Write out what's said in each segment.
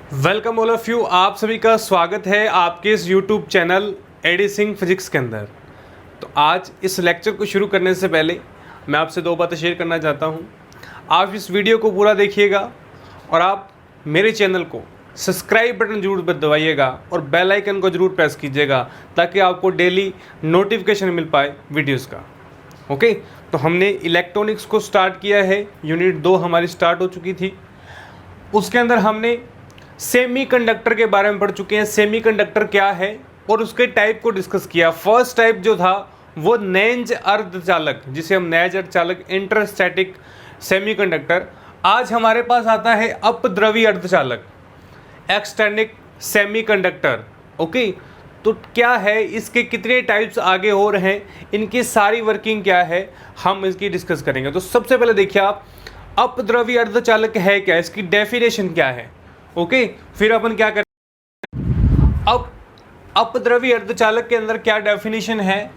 Welcome all of you. आप सभी का स्वागत है आपके इस YouTube channel A D Singh physics के अंदर। तो आज इस लेक्चर को शुरू करने से पहले मैं आपसे दो बातें शेयर करना चाहता हूँ। आप इस वीडियो को पूरा देखिएगा और आप मेरे चैनल को सब्सक्राइब बटन जरूर दबाइएगा और बेल आइकन को ज़रूर प्रेस कीजिएगा ताकि आपको डेली नोटिफिकेशन मिल पाए वीडियोज़ का। ओके, तो हमने इलेक्ट्रॉनिक्स को स्टार्ट किया है। यूनिट 2 हमारी स्टार्ट हो चुकी थी। उसके अंदर हमने सेमीकंडक्टर के बारे में पढ़ चुके हैं। सेमीकंडक्टर क्या है और उसके टाइप को डिस्कस किया। फर्स्ट टाइप जो था वो नैंज अर्धचालक, जिसे हम नैंज अर्धचालक इंटरस्टैटिक सेमीकंडक्टर। आज हमारे पास आता है अपद्रवी अर्धचालक एक्सटर्निक सेमीकंडक्टर। ओके, तो क्या है, इसके कितने टाइप्स आगे हो रहे हैं, इनकी सारी वर्किंग क्या है, हम इसकी डिस्कस करेंगे। तो सबसे पहले देखिए आप, अपद्रवी अर्धचालक है क्या, इसकी डेफिनेशन क्या है। ओके, फिर अपन क्या करें। अब अपद्रवी अर्धचालक के अंदर क्या डेफिनेशन है,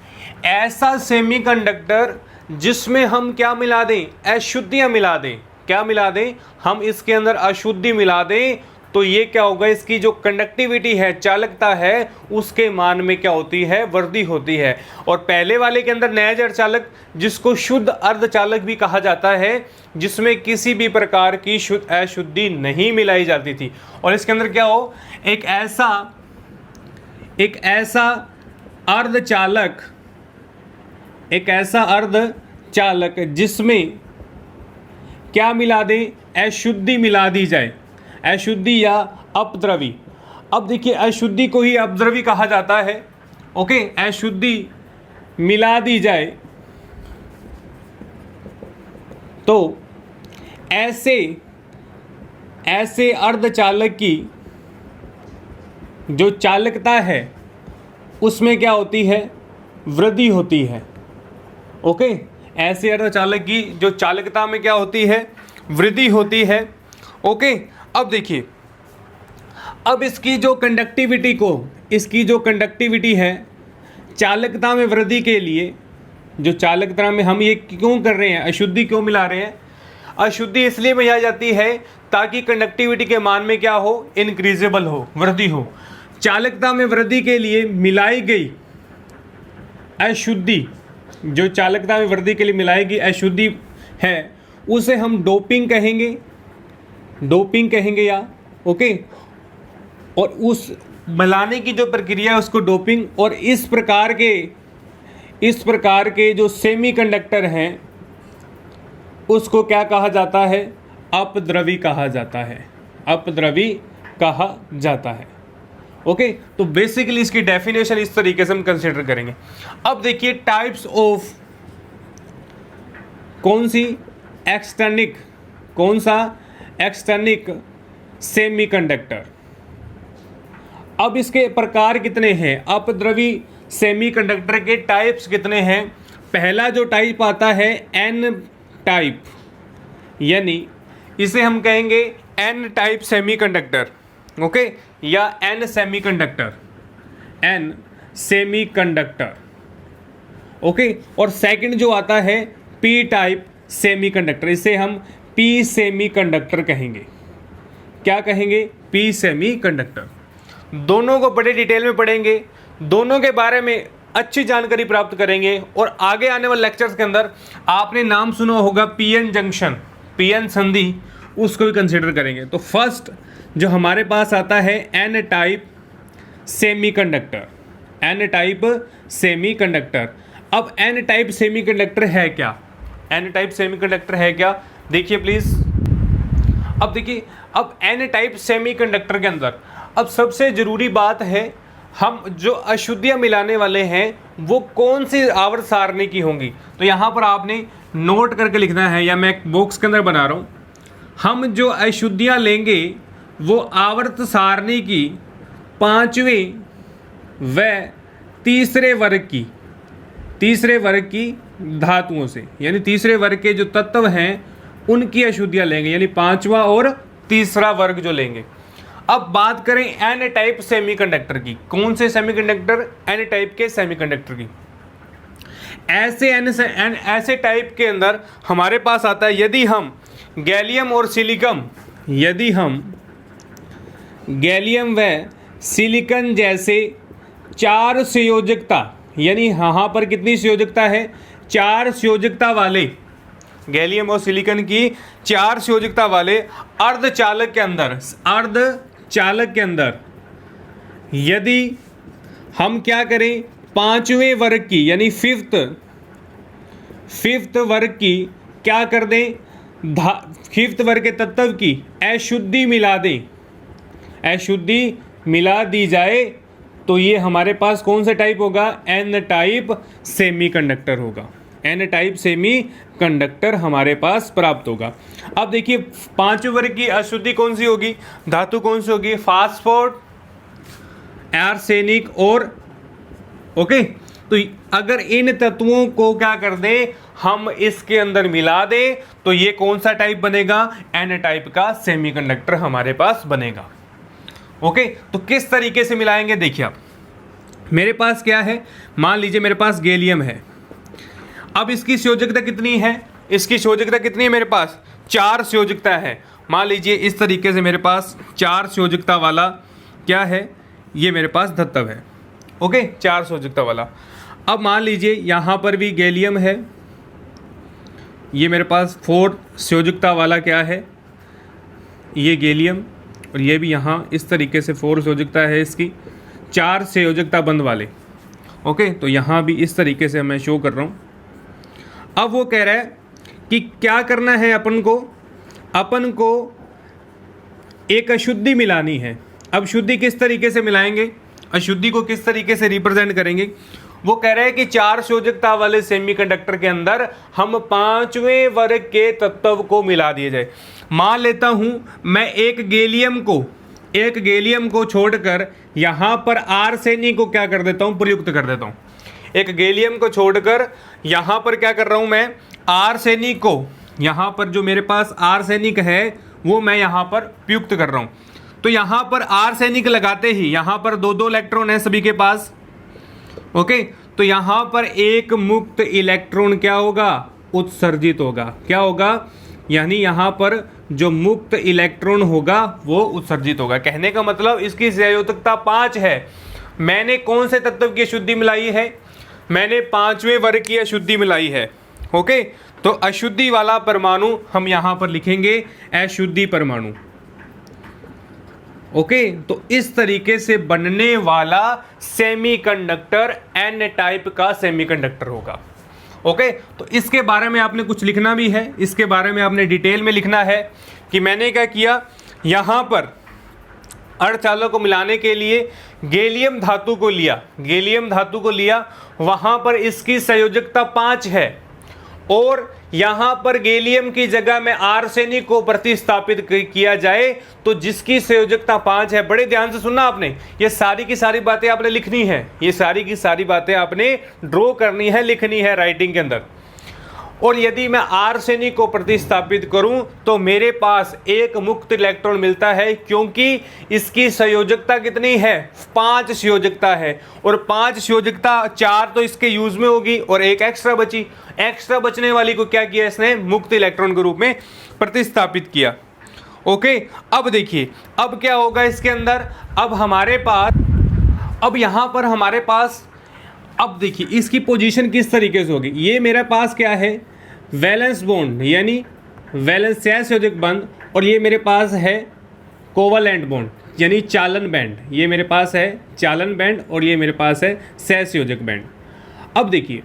ऐसा सेमीकंडक्टर जिसमें हम क्या मिला दें, अशुद्धियां मिला दें। क्या मिला दें, हम इसके अंदर अशुद्धि मिला दें तो ये क्या होगा, इसकी जो कंडक्टिविटी है, चालकता है, उसके मान में क्या होती है, वृद्धि होती है। और पहले वाले के अंदर नैज अर्धचालक, जिसको शुद्ध अर्धचालक भी कहा जाता है, जिसमें किसी भी प्रकार की अशुद्धि नहीं मिलाई जाती थी। और इसके अंदर क्या हो, एक ऐसा अर्धचालक जिसमें क्या मिला दें, अशुद्धि मिला दी जाए, अशुद्धि या अपद्रवी। अब देखिए, अशुद्धि को ही अपद्रवी कहा जाता है। ओके, अशुद्धि मिला दी जाए तो ऐसे अर्धचालक की जो चालकता है उसमें क्या होती है, वृद्धि होती है। ओके, ऐसे अर्धचालक की जो चालकता में क्या होती है, वृद्धि होती है। ओके, अब देखिए, अब इसकी जो कंडक्टिविटी है, चालकता में वृद्धि के लिए, जो चालकता में हम ये क्यों कर रहे हैं, अशुद्धि क्यों मिला रहे हैं, अशुद्धि इसलिए मिलाई जाती है ताकि कंडक्टिविटी के मान में क्या हो, इंक्रीजेबल हो, वृद्धि हो। चालकता में वृद्धि के लिए मिलाई गई अशुद्धि, जो चालकता में वृद्धि के लिए मिलाई गई अशुद्धि है, उसे हम डोपिंग कहेंगे या ओके। और उस मिलाने की जो प्रक्रिया है उसको डोपिंग। और इस प्रकार के जो सेमीकंडक्टर हैं उसको क्या कहा जाता है, अपद्रवी कहा जाता है। ओके, तो बेसिकली इसकी डेफिनेशन इस तरीके से हम कंसीडर करेंगे। अब देखिए टाइप्स ऑफ कौन सा एक्सटर्निक सेमीकंडक्टर। अब इसके प्रकार कितने हैं, अपद्रवी सेमीकंडक्टर के टाइप्स कितने हैं। पहला जो टाइप आता है एन टाइप, यानी इसे हम कहेंगे एन टाइप सेमीकंडक्टर। ओके, या एन सेमीकंडक्टर। ओके, और सेकंड जो आता है पी टाइप सेमीकंडक्टर, इसे हम पी सेमीकंडक्टर कहेंगे। क्या कहेंगे, पी सेमीकंडक्टर। दोनों को बड़े डिटेल में पढ़ेंगे, दोनों के बारे में अच्छी जानकारी प्राप्त करेंगे। और आगे आने वाले लेक्चर्स के अंदर आपने नाम सुना होगा पीएन जंक्शन, पीएन संधि, उसको भी कंसीडर करेंगे। तो फर्स्ट जो हमारे पास आता है एन टाइप सेमीकंडक्टर। अब एन टाइप सेमीकंडक्टर है क्या, देखिए प्लीज। अब देखिए, अब एन टाइप सेमीकंडक्टर के अंदर अब सबसे जरूरी बात है, हम जो अशुद्धियां मिलाने वाले हैं वो कौन सी आवर्त सारणी की होंगी। तो यहां पर आपने नोट करके लिखना है, या मैं एक बॉक्स के अंदर बना रहा हूं। हम जो अशुद्धियां लेंगे वो आवर्त सारणी की 5वें व तीसरे वर्ग की धातुओं से, यानी तीसरे वर्ग के जो तत्व हैं उनकी अशुद्धियां लेंगे, यानी 5वां और तीसरा वर्ग जो लेंगे। अब बात करें एन टाइप सेमीकंडक्टर की, कौन से सेमीकंडक्टर, एन टाइप के सेमीकंडक्टर की। ऐसे टाइप के अंदर हमारे पास आता है, यदि हम गैलियम और सिलिकम गैलियम व सिलिकॉन जैसे 4 संयोजकता, यानी यहाँ पर कितनी संयोजकता है, 4 संयोजकता वाले, गैलियम और सिलिकॉन की 4 संयोजकता वाले अर्धचालक के अंदर यदि हम क्या करें, 5वें वर्ग की यानी फिफ्थ वर्ग की क्या कर दें, फिफ्थ वर्ग के तत्व की अशुद्धि मिला दी जाए, तो ये हमारे पास कौन सा टाइप होगा, एन टाइप सेमीकंडक्टर होगा। एन टाइप सेमीकंडक्टर हमारे पास प्राप्त होगा। अब देखिए 5वें वर्ग की अशुद्धि कौन सी होगी, धातु कौन सी होगी, फास्फोर, आर्सेनिक और ओके। तो अगर इन तत्वों को क्या कर दें, हम इसके अंदर मिला दें, तो ये कौन सा टाइप बनेगा, एन टाइप का सेमीकंडक्टर हमारे पास बनेगा। ओके, तो किस तरीके से मिलाएंगे, देखिए आप, मेरे पास क्या है, मान लीजिए मेरे पास गैलियम है। अब इसकी संयोजकता कितनी है, इसकी संयोजकता कितनी है, मेरे पास 4 संयोजकता है। मान लीजिए इस तरीके से मेरे पास 4 संयोजकता वाला क्या है, ये मेरे पास धातु है। ओके, 4 संयोजकता वाला। अब मान लीजिए यहाँ पर भी गैलियम है, ये मेरे पास 4 संयोजकता वाला क्या है, ये गैलियम, और ये भी यहाँ इस तरीके से 4 संयोजकता है इसकी, 4 संयोजकता बंद वाले। ओके, तो यहाँ भी इस तरीके से मैं शो कर रहा हूँ। अब वो कह रहा है कि क्या करना है, अपन को एक अशुद्धि मिलानी है। अब शुद्धि किस तरीके से मिलाएंगे, अशुद्धि को किस तरीके से रिप्रेजेंट करेंगे, वो कह रहे हैं कि 4 संयोजकता वाले सेमीकंडक्टर के अंदर हम 5वें वर्ग के तत्व को मिला दिए जाए। मान लेता हूं मैं एक गैलियम को छोड़कर यहां पर आर्सेनिक को क्या कर देता हूं, प्रयुक्त कर देता हूं। एक गैलियम को छोड़कर यहां पर क्या कर रहा हूं, मैं आर्सेनिक को, यहां पर जो मेरे पास आर्सेनिक है वो मैं यहां पर प्रयुक्त कर रहा हूं। तो यहां पर आर्सेनिक लगाते ही यहां पर 2 इलेक्ट्रॉन है सभी के पास। ओके, तो यहां पर एक मुक्त इलेक्ट्रॉन क्या होगा, उत्सर्जित होगा। क्या होगा, यानी यहां पर जो मुक्त इलेक्ट्रॉन होगा वो उत्सर्जित होगा। कहने का मतलब इसकी संयोजकता 5 है। मैंने कौन से तत्व की अशुद्धि मिलाई है, मैंने 5वें वर्ग की अशुद्धि मिलाई है। ओके, तो अशुद्धि वाला परमाणु हम यहां पर लिखेंगे अशुद्धि परमाणु। ओके, तो इस तरीके से बनने वाला सेमीकंडक्टर एन टाइप का सेमीकंडक्टर होगा। ओके, तो इसके बारे में आपने कुछ लिखना भी है, इसके बारे में आपने डिटेल में लिखना है कि मैंने क्या किया, यहां पर अर्धचालक को मिलाने के लिए गैलियम धातु को लिया, वहां पर इसकी संयोजकता 5 है, और यहां पर गैलियम की जगह में आर्सेनिक को प्रतिस्थापित किया जाए तो जिसकी संयोजकता 5 है। बड़े ध्यान से सुनना आपने, ये सारी की सारी बातें आपने लिखनी है, ये सारी की सारी बातें आपने ड्रॉ करनी है, लिखनी है राइटिंग के अंदर। और यदि मैं आर्सेनिक को प्रतिस्थापित करूं तो मेरे पास एक मुक्त इलेक्ट्रॉन मिलता है, क्योंकि इसकी संयोजकता कितनी है, 5 संयोजकता है, और 5 संयोजकता 4 तो इसके यूज में होगी और एक एक्स्ट्रा बची। एक्स्ट्रा बचने वाली को क्या किया, इसने मुक्त इलेक्ट्रॉन के रूप में प्रतिस्थापित किया। ओके, अब देखिए अब क्या होगा इसके अंदर, अब हमारे पास, अब यहां पर हमारे पास, अब देखिए इसकी पोजीशन किस तरीके से होगी। ये मेरे पास क्या है, वैलेंस बॉन्ड यानी वैलेंस सहसंयोजक बंध, और ये मेरे पास है कोवलेंट बॉन्ड यानी चालन बैंड। ये मेरे पास है चालन बैंड और ये मेरे पास है सहसंयोजक बैंड। अब देखिए,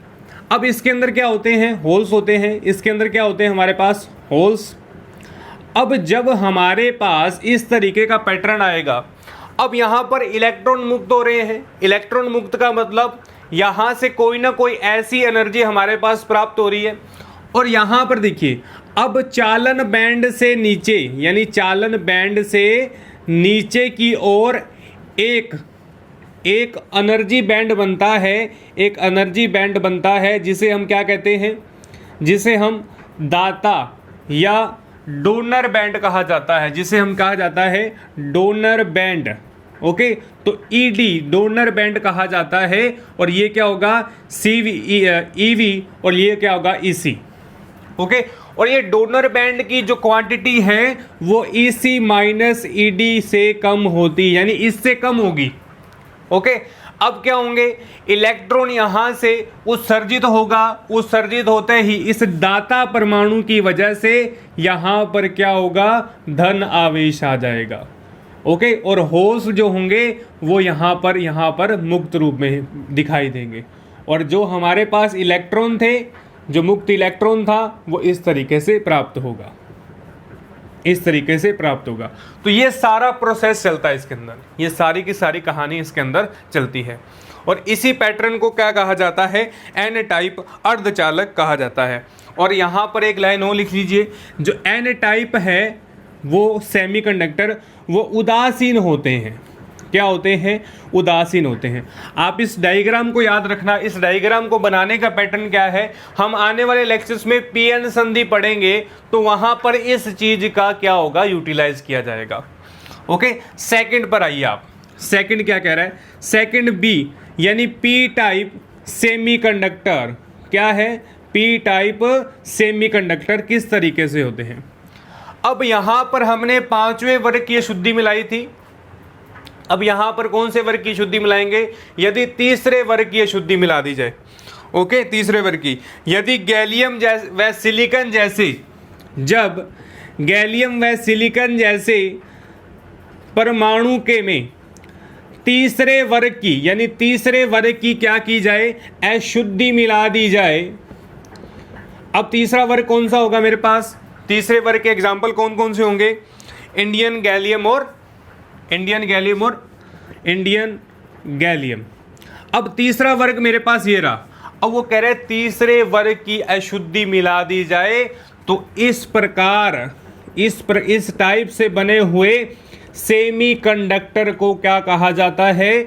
अब इसके अंदर क्या होते हैं, होल्स होते हैं। इसके अंदर क्या होते हैं हमारे पास, होल्स। अब जब हमारे पास इस तरीके का पैटर्न आएगा, अब यहाँ पर इलेक्ट्रॉन मुक्त हो रहे हैं। इलेक्ट्रॉन मुक्त का मतलब यहाँ से कोई ना कोई ऐसी एनर्जी हमारे पास प्राप्त हो रही है, और यहाँ पर देखिए अब चालन बैंड से नीचे, यानी चालन बैंड से नीचे की ओर एक एनर्जी बैंड बनता है, एक एनर्जी बैंड बनता है जिसे हम क्या कहते हैं, जिसे हम दाता या डोनर बैंड कहा जाता है, जिसे हम कहा जाता है डोनर बैंड। ओके, तो ईडी डोनर बैंड कहा जाता है, और ये क्या होगा, सीवी ईवी, और ये क्या होगा, ईसी। ओके, और ये डोनर बैंड की जो क्वांटिटी है वो EC माइनस ED से कम होती, यानी इससे कम होगी। ओके, अब क्या होंगे, इलेक्ट्रॉन यहां से उत्सर्जित होगा, उत्सर्जित होते ही इस दाता परमाणु की वजह से यहां पर क्या होगा, धन आवेश आ जाएगा। ओके, और होल्स जो होंगे वो यहां पर मुक्त रूप में दिखाई देंगे, और जो हमारे पास इलेक्ट्रॉन थे, जो मुक्त इलेक्ट्रॉन था, वो इस तरीके से प्राप्त होगा, इस तरीके से प्राप्त होगा। तो ये सारा प्रोसेस चलता है इसके अंदर, ये सारी की सारी कहानी इसके अंदर चलती है, और इसी पैटर्न को क्या कहा जाता है, एन टाइप अर्धचालक कहा जाता है। और यहाँ पर एक लाइन और लिख लीजिए, जो एन टाइप है वो सेमीकंडक्टर वो उदासीन होते हैं। क्या होते हैं, उदासीन होते हैं। आप इस डायग्राम को याद रखना, इस डायग्राम को बनाने का पैटर्न क्या है, हम आने वाले लेक्चर्स में पीएन संधि पढ़ेंगे तो वहां पर इस चीज का क्या होगा, यूटिलाइज किया जाएगा। ओके, सेकंड पर आइए आप, सेकंड क्या कह रहा है, सेकंड बी यानी पी टाइप सेमीकंडक्टर। क्या है, पी टाइप सेमीकंडक्टर किस तरीके से होते हैं। अब यहां पर हमने पांचवें वर्ग की शुद्धि मिलाई थी, अब यहां पर कौन से वर्ग की शुद्धि मिलाएंगे, यदि तीसरे वर्ग की शुद्धि मिला दी जाए। ओके, तीसरे वर्ग की, यदि गैलियम व सिलिकॉन जैसे, जब गैलियम व सिलिकॉन जैसे परमाणु के में तीसरे वर्ग की, यानी तीसरे वर्ग की क्या की जाए, अशुद्धि मिला दी जाए। अब तीसरा वर्ग कौन सा होगा मेरे पास, तीसरे वर्ग के एग्जाम्पल कौन कौन से होंगे, इंडियन गैलियम और इंडियन गैलियम। अब तीसरा वर्ग मेरे पास ये रहा, अब वो कह रहे तीसरे वर्ग की अशुद्धि मिला दी जाए, तो इस प्रकार इस टाइप से बने हुए सेमीकंडक्टर को क्या कहा जाता है,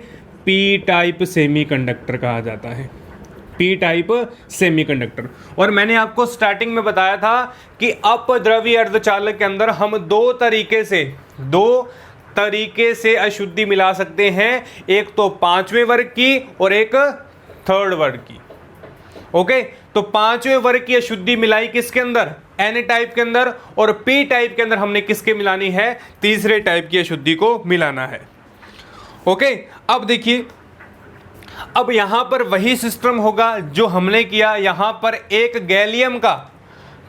पी टाइप सेमीकंडक्टर कहा जाता है, पी टाइप सेमीकंडक्टर। और मैंने आपको स्टार्टिंग में बताया था कि अपद्रव्य अर्धचालक के अंदर हम दो तरीके से अशुद्धि मिला सकते हैं, एक तो पांचवें वर्ग की और एक थर्ड वर्ग की। ओके, तो पांचवें वर्ग की अशुद्धि मिलाई किसके अंदर, एन टाइप के अंदर, और पी टाइप के अंदर हमने किसके मिलानी है, तीसरे टाइप की अशुद्धि को मिलाना है। ओके, अब देखिए, अब यहां पर वही सिस्टम होगा जो हमने किया, यहां पर एक गैलियम का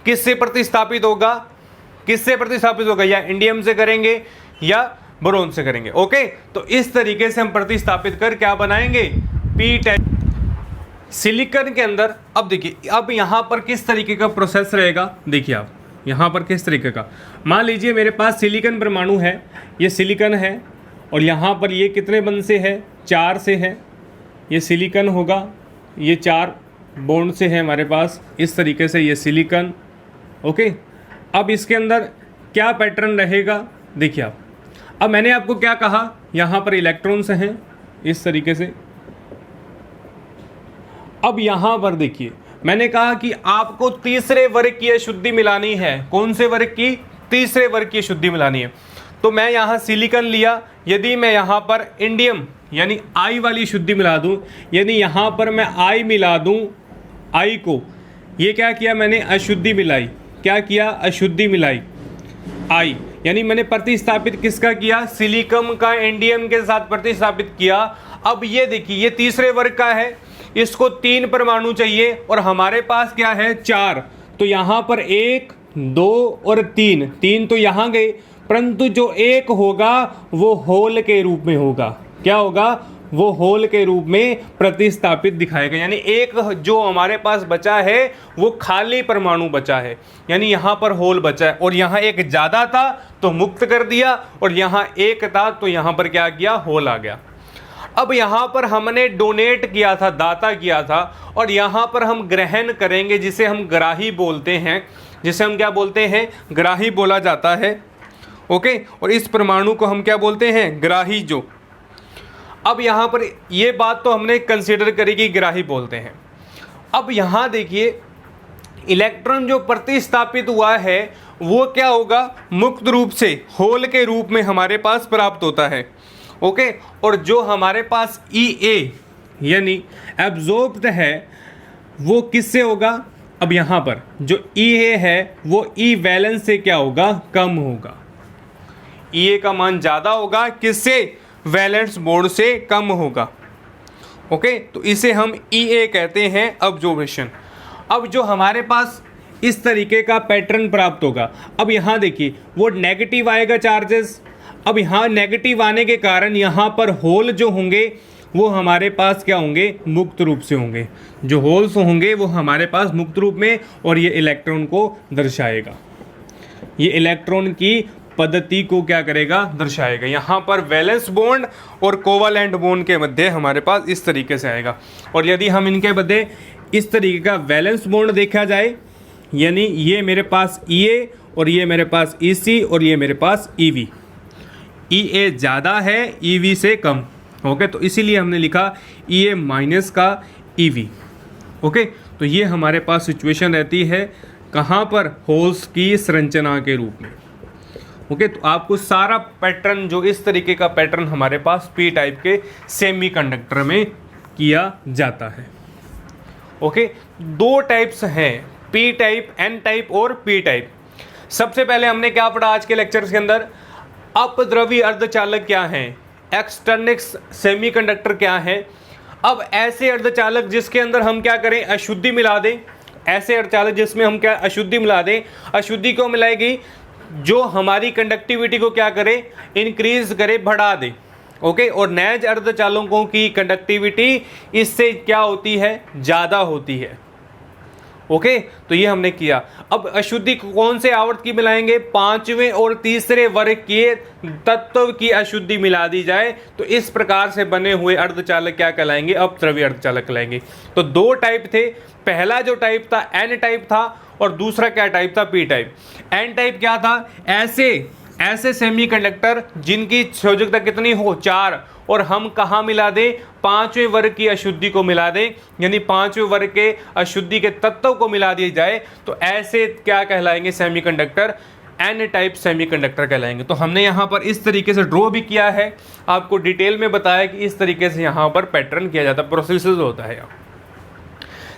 किससे प्रतिस्थापित होगा, या इंडियम से करेंगे या बोरोन से करेंगे। ओके, तो इस तरीके से हम प्रतिस्थापित कर क्या बनाएंगे, पी टाइप। सिलिकॉन के अंदर अब देखिए, अब यहां पर किस तरीके का प्रोसेस रहेगा, देखिए आप यहां पर किस तरीके का, मान लीजिए मेरे पास सिलिकॉन परमाणु है, ये सिलिकॉन है, और यहां पर ये कितने बंद से है, 4 से है, ये सिलिकॉन होगा, ये 4 बॉन्ड से है हमारे पास, इस तरीके से ये सिलिकॉन। ओके, अब इसके अंदर क्या पैटर्न रहेगा, देखिए आप, अब मैंने आपको क्या कहा, यहां पर इलेक्ट्रॉन्स हैं इस तरीके से। अब यहां पर देखिए, मैंने कहा कि आपको तीसरे वर्ग की अशुद्धि मिलानी है, कौन से वर्ग की, तीसरे वर्ग की अशुद्धि मिलानी है। तो मैं यहां सिलिकॉन लिया, यदि मैं यहां पर इंडियम यानी आई वाली शुद्धि मिला दूं, यदि यहां पर मैं आई मिला दूं, आई को, ये क्या किया मैंने, अशुद्धि मिलाई, क्या किया, अशुद्धि मिलाई, आई, यानी मैंने प्रतिस्थापित किसका किया, सिलिकॉन का इंडियम के साथ प्रतिस्थापित किया। अब ये देखिए, ये तीसरे वर्ग का है, इसको 3 परमाणु चाहिए, और हमारे पास क्या है, 4, तो यहां पर 1, 2 और 3 तो यहां गए, परंतु जो एक होगा वो होल के रूप में होगा, क्या होगा, वो होल के रूप में प्रतिस्थापित दिखाएगा, यानी एक जो हमारे पास बचा है वो खाली परमाणु बचा है, यानी यहां पर होल बचा है, और यहां एक ज्यादा था तो मुक्त कर दिया, और यहां एक था तो यहां पर क्या किया, होल आ गया। अब यहां पर हमने डोनेट किया था, दाता किया था, और यहां पर हम ग्रहण करेंगे, जिसे हम ग्राही बोलते हैं, जिसे हम क्या बोलते हैं, ग्राही बोला जाता है। ओके, और इस परमाणु को हम क्या बोलते हैं, ग्राही। जो अब यहां पर ये बात तो हमने कंसीडर करी कि ग्राही बोलते हैं। अब यहां देखिए, इलेक्ट्रॉन जो प्रतिस्थापित हुआ है वो क्या होगा, मुक्त रूप से होल के रूप में हमारे पास प्राप्त होता है। ओके, और जो हमारे पास EA यानी एब्जॉर्ब्ड है वो किससे होगा, अब यहाँ पर जो EA है वो E वैलेंस से क्या होगा, कम होगा। EA का मान ज़्यादा होगा, किससे, वैलेंस बोर्ड से कम होगा। ओके, तो इसे हम EA कहते हैं ऑब्जर्वेशन। अब जो हमारे पास इस तरीके का पैटर्न प्राप्त होगा, अब यहाँ देखिए वो नेगेटिव आएगा चार्जेस। अब यहाँ नेगेटिव आने के कारण यहाँ पर होल जो होंगे वो हमारे पास क्या होंगे, मुक्त रूप से होंगे। जो होल्स होंगे वो हमारे पास मुक्त रूप में, और ये इलेक्ट्रॉन को दर्शाएगा। ये इलेक्ट्रॉन की पद्धति को क्या करेगा, दर्शाएगा। यहाँ पर वैलेंस बॉन्ड और कोवालेंट बॉन्ड के मध्य हमारे पास इस तरीके से आएगा। और यदि हम इनके मध्य इस तरीके का वैलेंस बॉन्ड देखा जाए, यानी ये मेरे पास EA और ये मेरे पास EC और ये मेरे पास EV, EA ज़्यादा है EV से कम। ओके, तो इसीलिए हमने लिखा EA माइनस का EV। ओके, तो ये हमारे पास सिचुएशन रहती है कहाँ पर, होल्स की संरचना के रूप में। ओके, तो आपको सारा पैटर्न, जो इस तरीके का पैटर्न हमारे पास P टाइप के सेमीकंडक्टर में किया जाता है। ओके, दो टाइप्स हैं, P टाइप, N टाइप और P टाइप। सबसे पहले हमने क्या पढ़ा आज के लेक्चर्स के अंदर, अपद्रवी अर्धचालक क्या हैं, एक्सटर्निक सेमीकंडक्टर क्या है। अब ऐसे अर्धचालक जिसके अंदर हम क्या करें, अशुद्धि मिला दें, ऐसे अर्धचालक जिसमें हम क्या अशुद्धि मिला दें, अशुद्धि को मिलाएगी जो हमारी कंडक्टिविटी को क्या करे, इंक्रीज करे, बढ़ा दे। ओके, और नैज अर्धचालकों की कंडक्टिविटी इससे क्या होती है, ज़्यादा होती है। ओके, तो ये हमने किया। अब अशुद्धि कौन से आवर्त की मिलाएंगे, पांचवें और तीसरे वर्ग के तत्व की अशुद्धि मिला दी जाए तो इस प्रकार से बने हुए अर्धचालक क्या कहलाएंगे, अपद्रव्य अर्धचालक कहलाएंगे। तो दो टाइप थे, पहला जो टाइप था N टाइप था और दूसरा क्या टाइप था, P टाइप। N टाइप क्या था, ऐसे सेमीकंडक्टर जिनकी संयोजकता कितनी हो, 4, और हम कहाँ मिला दें, पांचवें वर्ग की अशुद्धि को मिला दें, यानी पांचवें वर्ग के अशुद्धि के तत्व को मिला दिया जाए तो ऐसे क्या कहलाएंगे, सेमीकंडक्टर N टाइप सेमीकंडक्टर कहलाएंगे। तो हमने यहाँ पर इस तरीके से ड्रॉ भी किया है, आपको डिटेल में बताया कि इस तरीके से यहाँ पर पैटर्न किया जाता है, प्रोसेस होता है यहाँ।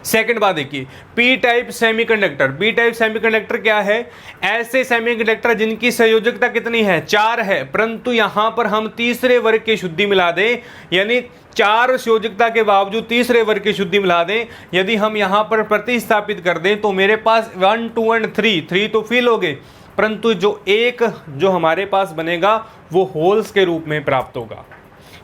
सेकंड बात देखिए, P type semiconductor. P type semiconductor क्या है, ऐसे सेमीकंडक्टर जिनकी संयोजकता कितनी है, 4 है, परंतु यहां पर हम तीसरे वर्ग की शुद्धि मिला दें, यानी 4 संयोजकता के बावजूद तीसरे वर्ग की शुद्धि मिला दें। यदि हम यहां पर प्रतिस्थापित कर दें तो मेरे पास 1, 2 और 3 तो फिल हो गए, परंतु जो एक जो हमारे पास बनेगा वो होल्स के रूप में प्राप्त होगा।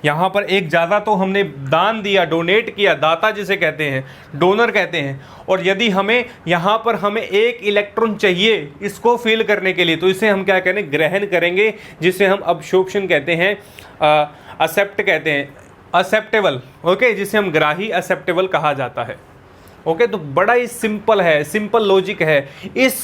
यहाँ पर एक ज़्यादा तो हमने दान दिया, डोनेट किया, दाता जिसे कहते हैं, डोनर कहते हैं। और यदि हमें यहाँ पर हमें एक इलेक्ट्रॉन चाहिए इसको फिल करने के लिए, तो इसे हम क्या करें, ग्रहण करेंगे, जिसे हम अब्सॉर्प्शन कहते हैं, एक्सेप्ट कहते हैं, एक्सेप्टेबल। ओके, जिसे हम ग्राही एक्सेप्टेबल कहा जाता है। ओके, तो बड़ा ही सिंपल है, सिंपल लॉजिक है। इस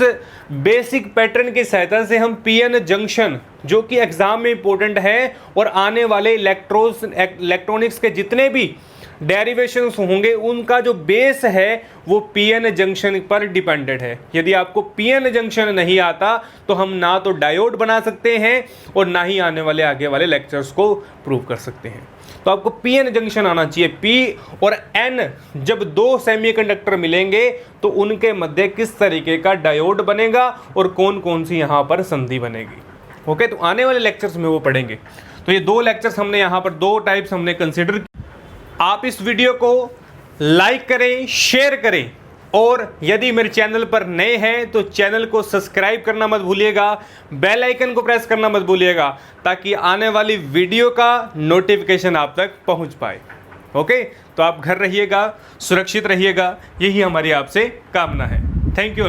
बेसिक पैटर्न की सहायता से हम पीएन जंक्शन, जो कि एग्जाम में इंपॉर्टेंट है, और आने वाले इलेक्ट्रॉनिक्स के जितने भी डेरिवेशंस होंगे उनका जो बेस है वो पीएन जंक्शन पर डिपेंडेंट है। यदि आपको पीएन जंक्शन नहीं आता तो हम ना तो डायोड बना सकते हैं और ना ही आने वाले आगे वाले लेक्चर्स को प्रूव कर सकते हैं। तो आपको पीएन जंक्शन आना चाहिए। P और N जब दो सेमीकंडक्टर मिलेंगे तो उनके मध्य किस तरीके का डायोड बनेगा और कौन कौन सी यहाँ पर संधि बनेगी। ओके, तो आने वाले लेक्चर्स में वो पढ़ेंगे। तो ये दो लेक्चर्स हमने यहाँ पर दो टाइप्स हमने कंसिडर। आप इस वीडियो को लाइक करें, शेयर करें, और यदि मेरे चैनल पर नए हैं तो चैनल को सब्सक्राइब करना मत भूलिएगा, बेल आइकन को प्रेस करना मत भूलिएगा, ताकि आने वाली वीडियो का नोटिफिकेशन आप तक पहुंच पाए। ओके, तो आप घर रहिएगा, सुरक्षित रहिएगा, यही हमारी आपसे कामना है। Thank you.